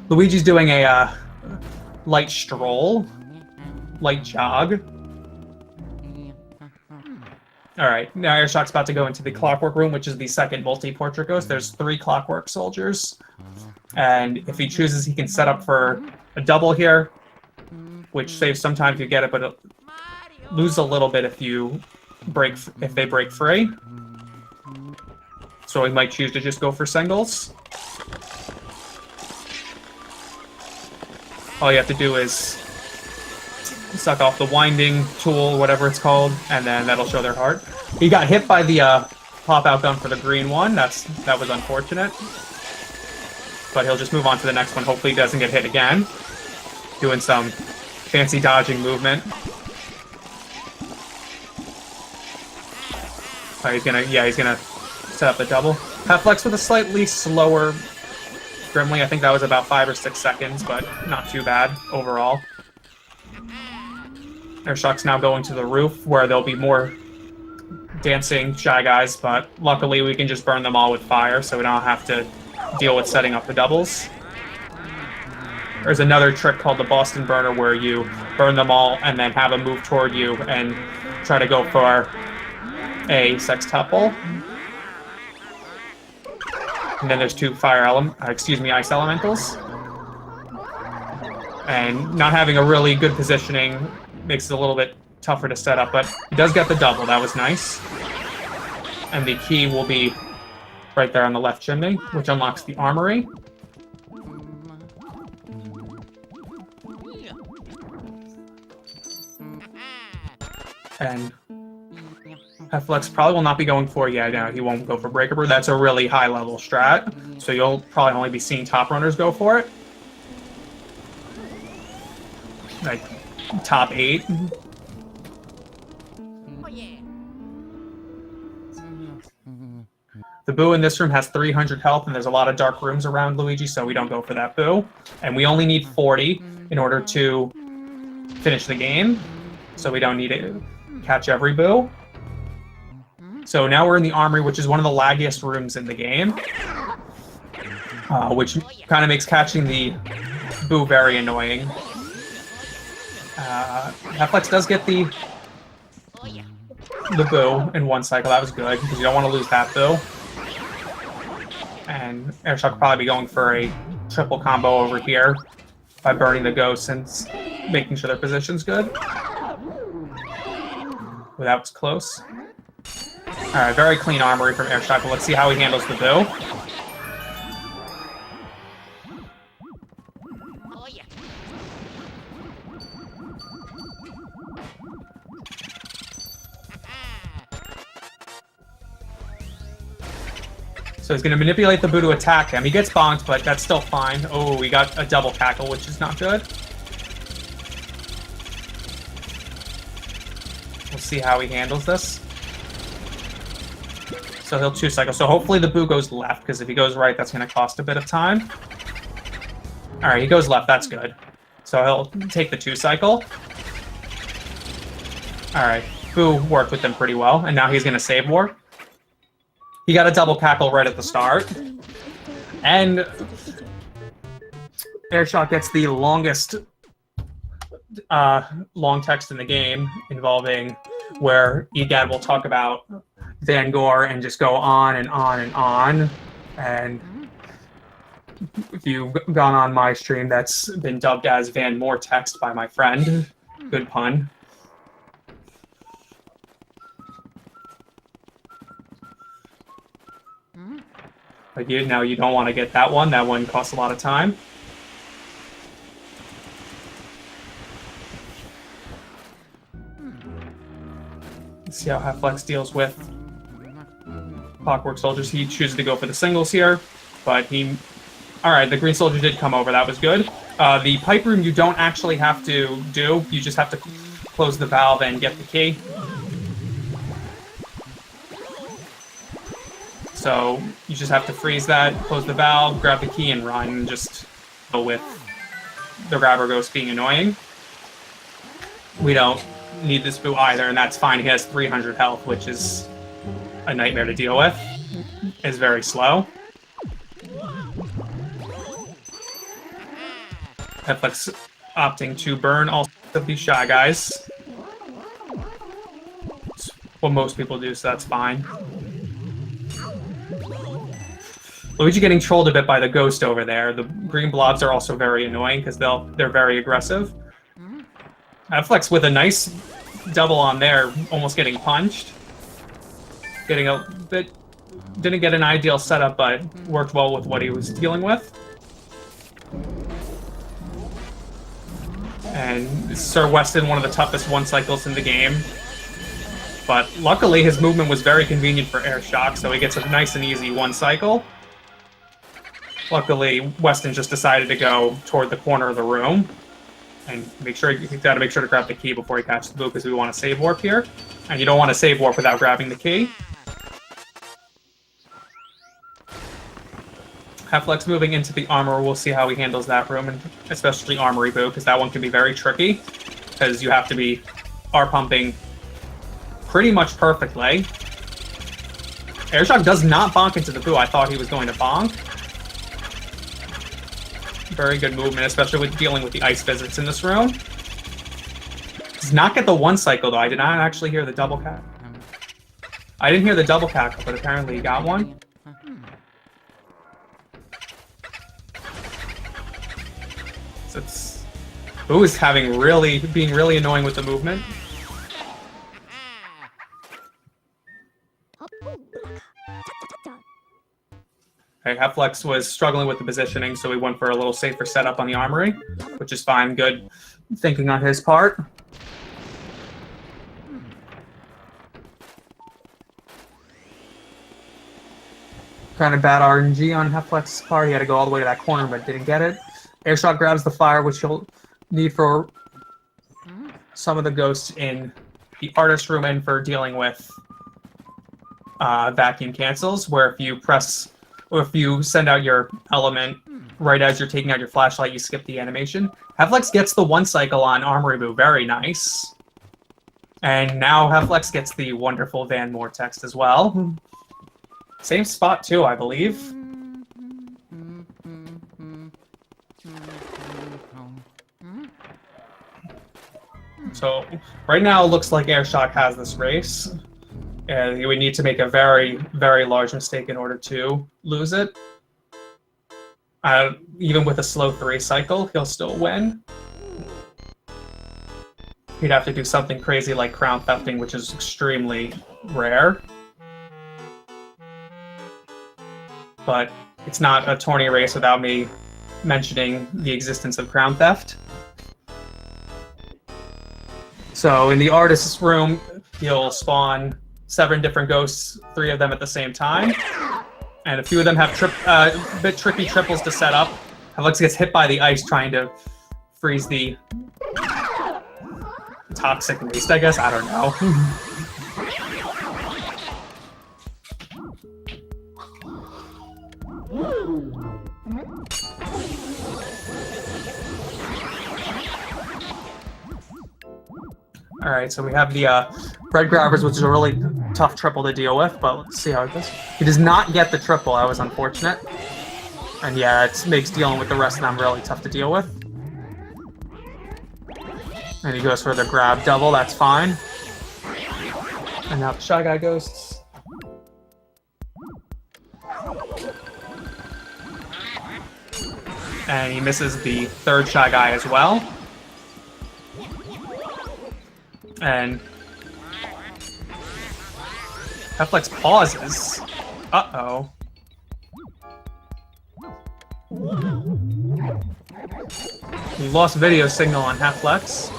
Luigi's doing a light stroll, light jog. Alright, now Airshock's about to go into the Clockwork Room, which is the second multi-portrait ghost. There's 3 Clockwork Soldiers. And if he chooses, he can set up for a double here, which saves some time if you get it, but it'll lose a little bit if they break free. So he might choose to just go for singles. All you have to do is suck off the winding tool, whatever it's called, and then that'll show their heart. He got hit by the pop-out gun for the green one. That was unfortunate. But he'll just move on to the next one. Hopefully he doesn't get hit again. Doing some fancy dodging movement. He's gonna set up the double. Hephlex with a slightly slower Grimly. I think that was about 5 or 6 seconds, but not too bad overall. Airshock's now going to the roof, where there'll be more dancing Shy Guys, but luckily we can just burn them all with fire, so we don't have to deal with setting up the doubles. There's another trick called the Boston Burner, where you burn them all and then have them move toward you and try to go for a sextuple. And then there's 2 ice elementals. And not having a really good positioning makes it a little bit tougher to set up, but he does get the double. That was nice. And the key will be right there on the left chimney, which unlocks the armory. And Hephlex probably will not be going for, no, he won't go for Breaker Brew. That's a really high level strat, so you'll probably only be seeing top runners go for it. Like, top 8. The Boo in this room has 300 health, and there's a lot of dark rooms around Luigi, so we don't go for that Boo. And we only need 40 in order to finish the game, so we don't need to catch every boo. So now we're in the armory, which is one of the laggiest rooms in the game, which kind of makes catching the boo very annoying. Hephlex does get the boo in one cycle. That was good, because you don't want to lose that boo. And Airshock will probably be going for a triple combo over here by burning the ghosts and making sure their position's good. Well, that was close. Alright, very clean armory from Airshock, but let's see how he handles the boo. So he's going to manipulate the boo to attack him. He gets bonked, but that's still fine. Oh, we got a double cackle, which is not good. We'll see how he handles this. So he'll 2-cycle. So hopefully the boo goes left, because if he goes right, that's going to cost a bit of time. Alright, he goes left. That's good. So he'll take the 2-cycle. Alright, boo worked with him pretty well, and now he's going to save war. He got a double cackle right at the start. And Airshock gets the longest long text in the game, involving where Egad will talk about Van Gore and just go on and on and on. And if you've gone on my stream, that's been dubbed as Van More text by my friend. Good pun. But you don't want to get that one. That one costs a lot of time. Let's see how hephlex deals with Clockwork Soldiers. He chooses to go for the singles here, but he... Alright, the Green Soldier did come over. That was good. The pipe room you don't actually have to do. You just have to close the valve and get the key. So you just have to freeze that, close the valve, grab the key, and run, and just go with the grabber ghost being annoying. We don't need this boo either, and that's fine. He has 300 health, which is a nightmare to deal with. It's very slow. Hephlex opting to burn all of these Shy Guys. It's what most people do, so that's fine. Luigi getting trolled a bit by the ghost over there. The green blobs are also very annoying because they're very aggressive. Hephlex with a nice double on there, almost getting punched. Getting a bit... Didn't get an ideal setup, but worked well with what he was dealing with. And Sir Weston, one of the toughest one-cycles in the game. But luckily, his movement was very convenient for Airshock, so he gets a nice and easy one-cycle. Luckily, Weston just decided to go toward the corner of the room. And he's got to make sure to grab the key before he catches the boo, because we want to save warp here. And you don't want to save warp without grabbing the key. Hephlex moving into the armor, we'll see how he handles that room, and especially Armory Boo, because that one can be very tricky, because you have to be R-pumping pretty much perfectly. Airshock does not bonk into the boo. I thought he was going to bonk. Very good movement, especially with dealing with the ice physics in this room. Does not get the one cycle, though. I did not actually hear the double cackle. I didn't hear the double cackle, but apparently he got one. So it's... Boo is being really annoying with the movement. Okay, Hephlex was struggling with the positioning, so we went for a little safer setup on the armory, which is fine. Good thinking on his part. Kind of bad RNG on Hephlex's part. He had to go all the way to that corner, but didn't get it. Airshock grabs the fire, which he'll need for some of the ghosts in the artist room and for dealing with vacuum cancels, where if you press... or if you send out your element right as you're taking out your flashlight, you skip the animation. Hephlex gets the 1 cycle on Armory Boo. Very nice. And now Hephlex gets the wonderful Van Moore text as well. Same spot too, I believe. So right now it looks like Airshock has this race. And he would need to make a very, very large mistake in order to lose it. Even with a slow 3 cycle, he'll still win. He'd have to do something crazy like crown thefting, which is extremely rare. But it's not a tourney race without me mentioning the existence of crown theft. So in the artist's room, he'll spawn 7 different ghosts, 3 of them at the same time. And a few of them have a bit tricky triples to set up. Hephlex gets hit by the ice trying to freeze the toxic waste, I guess. I don't know. Alright, so we have the bread grabbers, which is a really tough triple to deal with, but let's see how it goes. He does not get the triple, that was unfortunate. And yeah, it makes dealing with the rest of them really tough to deal with. And he goes for the grab double, that's fine. And now the Shy Guy Ghosts. And he misses the 3rd Shy Guy as well. And Hephlex pauses. Uh-oh. We lost video signal on Hephlex.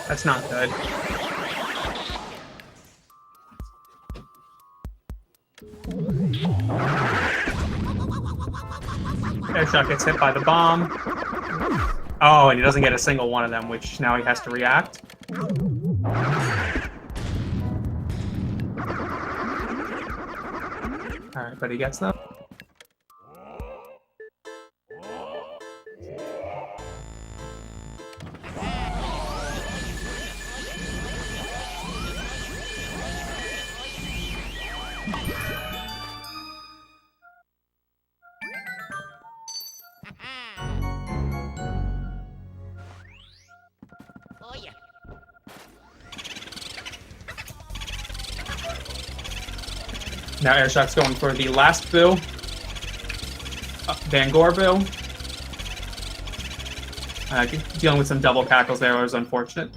That's not good. Airshock gets hit by the bomb. Oh, and he doesn't get a single one of them, which now he has to react. Alright, but he gets them. Now Airshock's going for the last Boo. Van Gore Boo. Dealing with some double cackles there was unfortunate.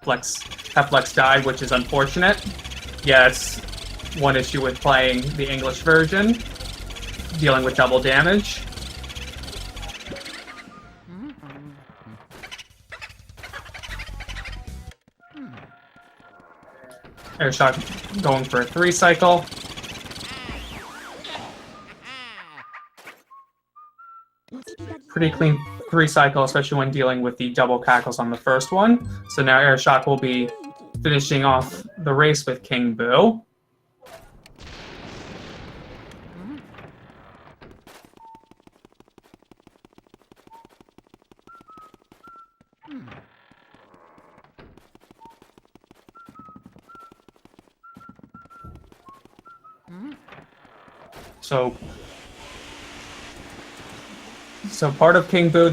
Hephlex died, which is unfortunate. Yeah, it's one issue with playing the English version. Dealing with double damage. Airshock going for a 3 cycle. Pretty clean 3 cycle, especially when dealing with the double cackles on the first one. So now Airshock will be finishing off the race with King Boo. So part of King Boo,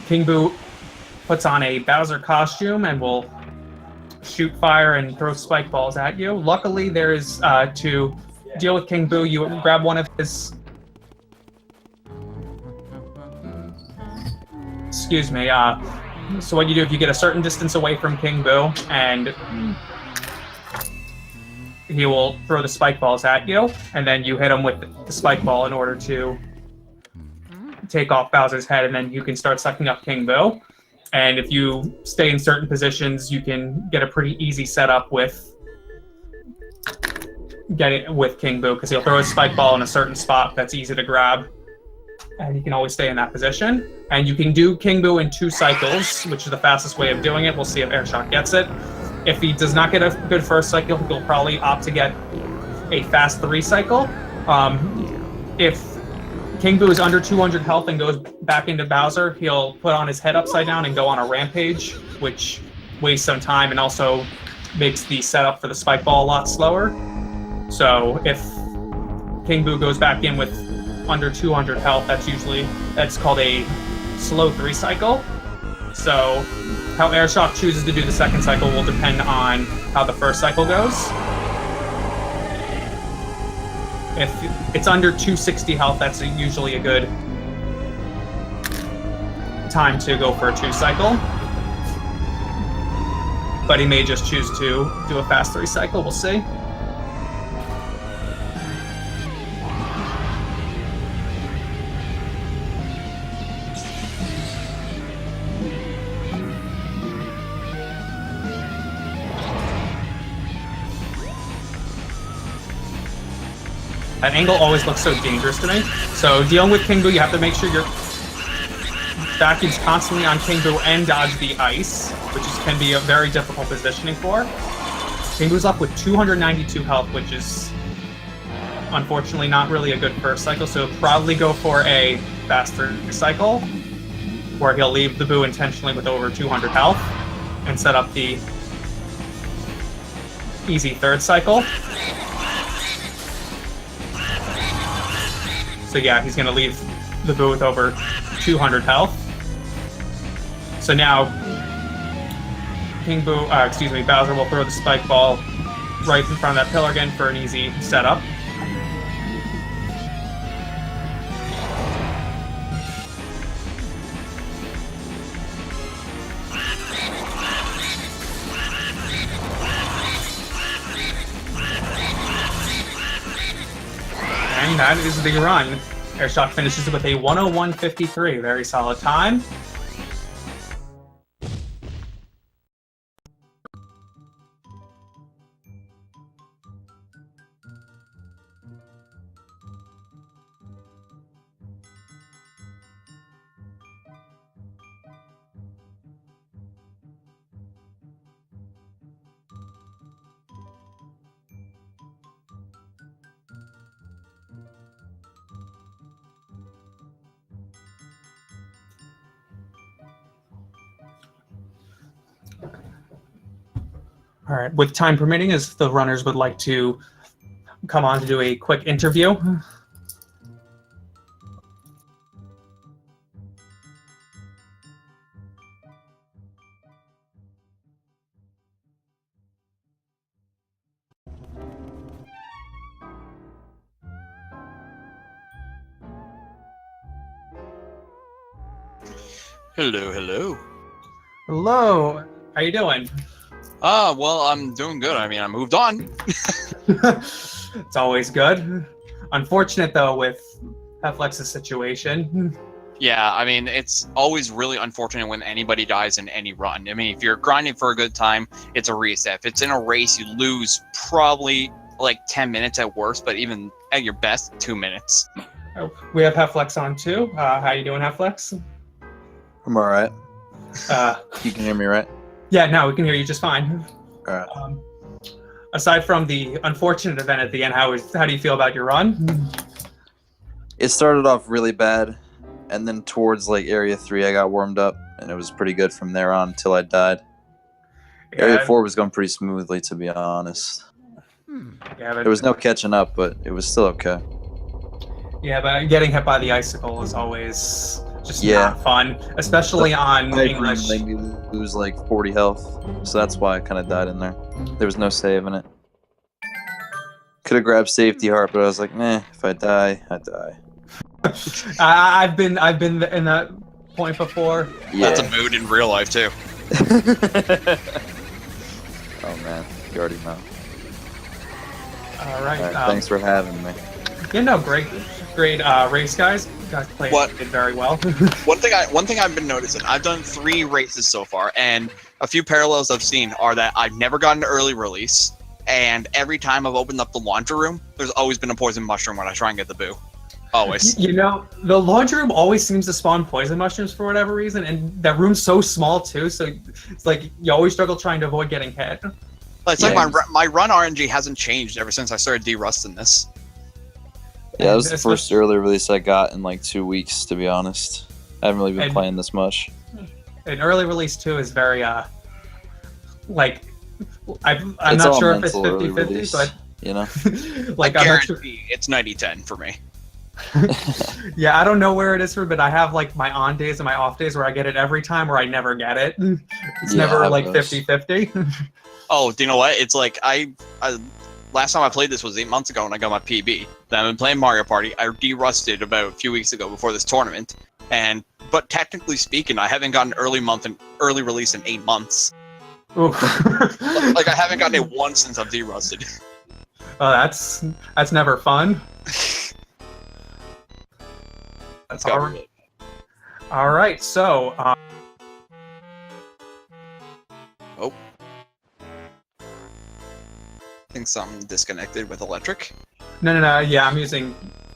King Boo puts on a Bowser costume and will shoot fire and throw spike balls at you. Luckily, there is to deal with King Boo, you grab one of his. Excuse me. So what you do if you get a certain distance away from King Boo, and he will throw the spike balls at you, and then you hit him with the spike ball in order to take off Bowser's head, and then you can start sucking up King Boo. And if you stay in certain positions, you can get a pretty easy setup with King Boo, because he'll throw a spike ball in a certain spot that's easy to grab, and you can always stay in that position. And you can do King Boo in 2 cycles, which is the fastest way of doing it. We'll see if Airshock gets it. If he does not get a good first cycle, he'll probably opt to get a fast 3 cycle. If King Boo is under 200 health and goes back into Bowser, he'll put on his head upside down and go on a rampage, which wastes some time and also makes the setup for the spike ball a lot slower. So if King Boo goes back in with under 200 health, that's called a slow 3 cycle. So how Airshock chooses to do the second cycle will depend on how the first cycle goes. If it's under 260 health, that's usually a good time to go for a 2 cycle. But he may just choose to do a fast 3 cycle, we'll see. That angle always looks so dangerous to me. So dealing with King Boo, you have to make sure your vacuum's constantly on King Boo and dodge the ice, which can be a very difficult positioning for. King Boo's left with 292 health, which is unfortunately not really a good first cycle, so he'll probably go for a faster cycle, where he'll leave the Boo intentionally with over 200 health and set up the easy third cycle. So yeah, he's going to leave the Boo with over 200 health. So now, Bowser will throw the spike ball right in front of that pillar again for an easy setup. And that is the run. Airshock finishes with a 101.53. Very solid time. All right, with time permitting, as the runners would like to come on to do a quick interview. Hello, hello. Hello, how you doing? Well, I'm doing good. I mean, I moved on. It's always good. Unfortunate, though, with Heflex's situation. Yeah, I mean, it's always really unfortunate when anybody dies in any run. I mean, if you're grinding for a good time, it's a reset. If it's in a race, you lose probably like 10 minutes at worst, but even at your best, 2 minutes. Oh, we have Heflex on, too. How you doing, Heflex? I'm all right. You can hear me, right? Yeah, no, we can hear you just fine. All right. Aside from the unfortunate event at the end, how do you feel about your run? It started off really bad, and then towards like Area 3, I got warmed up, and it was pretty good from there on until I died. Yeah. Area 4 was going pretty smoothly, to be honest. Yeah, but there was no catching up, but it was still okay. Yeah, but getting hit by the icicle is always just not fun, especially on English. Made me lose like 40 health, so that's why I kind of died in there. There was no saving it. Could have grabbed safety heart, but I was like, nah, if I die, I die. I've been in that point before. Yeah. That's a mood in real life too. Oh man, you already know. All right. Thanks for having me. Yeah, no, great race, guys. You guys played very well. One thing I've been noticing, I've done 3 races so far, and a few parallels I've seen are that I've never gotten to early release, and every time I've opened up the laundry room, there's always been a poison mushroom when I try and get the Boo. Always. You know, the laundry room always seems to spawn poison mushrooms for whatever reason, and that room's so small too, so it's like you always struggle trying to avoid getting hit. It's like my run RNG hasn't changed ever since I started derusting this. Yeah, that was the first early release I got in like 2 weeks, to be honest. I haven't really been playing this much. An early release too is very like I'm It's not all sure if it's mental early 50-50, release, but you know. like I I'm not sure. guarantee it's 90-10 for me. Yeah, I don't know where it is for, but I have like my on days and my off days where I get it every time, or I never get it. It's Yeah, never I like was. 50-50. Oh, do you know what? It's like I last time I played this was 8 months ago when I got my PB. Then I've been playing Mario Party. I derusted about a few weeks ago before this tournament, but technically speaking, I haven't gotten early release in 8 months. Oof. Like I haven't gotten it once since I've derusted. Oh, that's never fun. That's got it. All right, so Oh. I think something disconnected with electric. no. Yeah, I'm using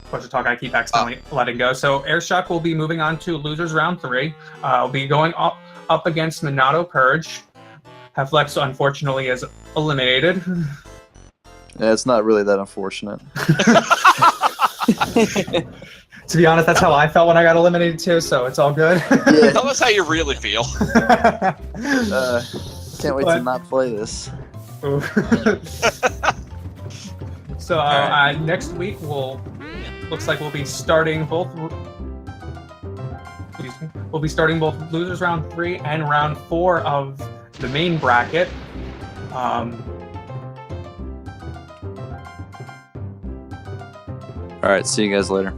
push to talk. I keep accidentally letting go. So Airshock will be moving on to losers round 3. Will be going up against Minato Purge. Hephlex unfortunately is eliminated. Yeah, it's not really that unfortunate. To be honest, that's how I felt when I got eliminated too, so it's all good. Yeah. Tell us how you really feel. Can't wait to not play this. So next week looks like we'll be starting both. Excuse me. We'll be starting both losers round 3 and round 4 of the main bracket. All right, see you guys later.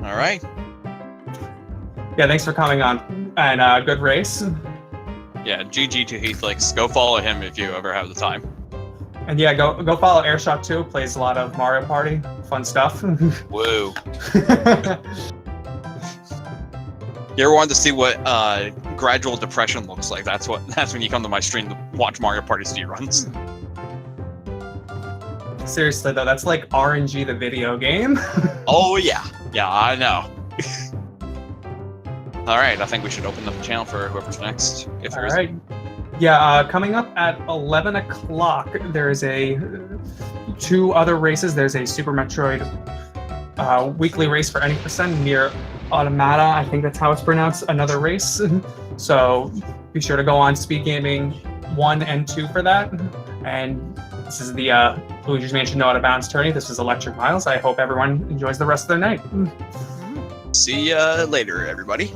All right. Yeah, thanks for coming on, and good race. Yeah, GG to hephlex. Go follow him if you ever have the time. And yeah, go follow Airshock22. Plays a lot of Mario Party, fun stuff. Woo. You ever wanted to see what gradual depression looks like? That's when you come to my stream to watch Mario Party speedruns. Seriously though, that's like RNG the video game. Oh yeah, I know. All right, I think we should open up the channel for whoever's next. If there is. All right. Yeah, coming up at 11 o'clock, there's 2 other races. There's a Super Metroid weekly race for any percent near Automata. I think that's how it's pronounced. Another race. So be sure to go on Speed Gaming 1 and 2 for that. And this is the Luigi's Mansion No Out of Bounds tourney. This is Electric Miles. I hope everyone enjoys the rest of their night. See ya later, everybody.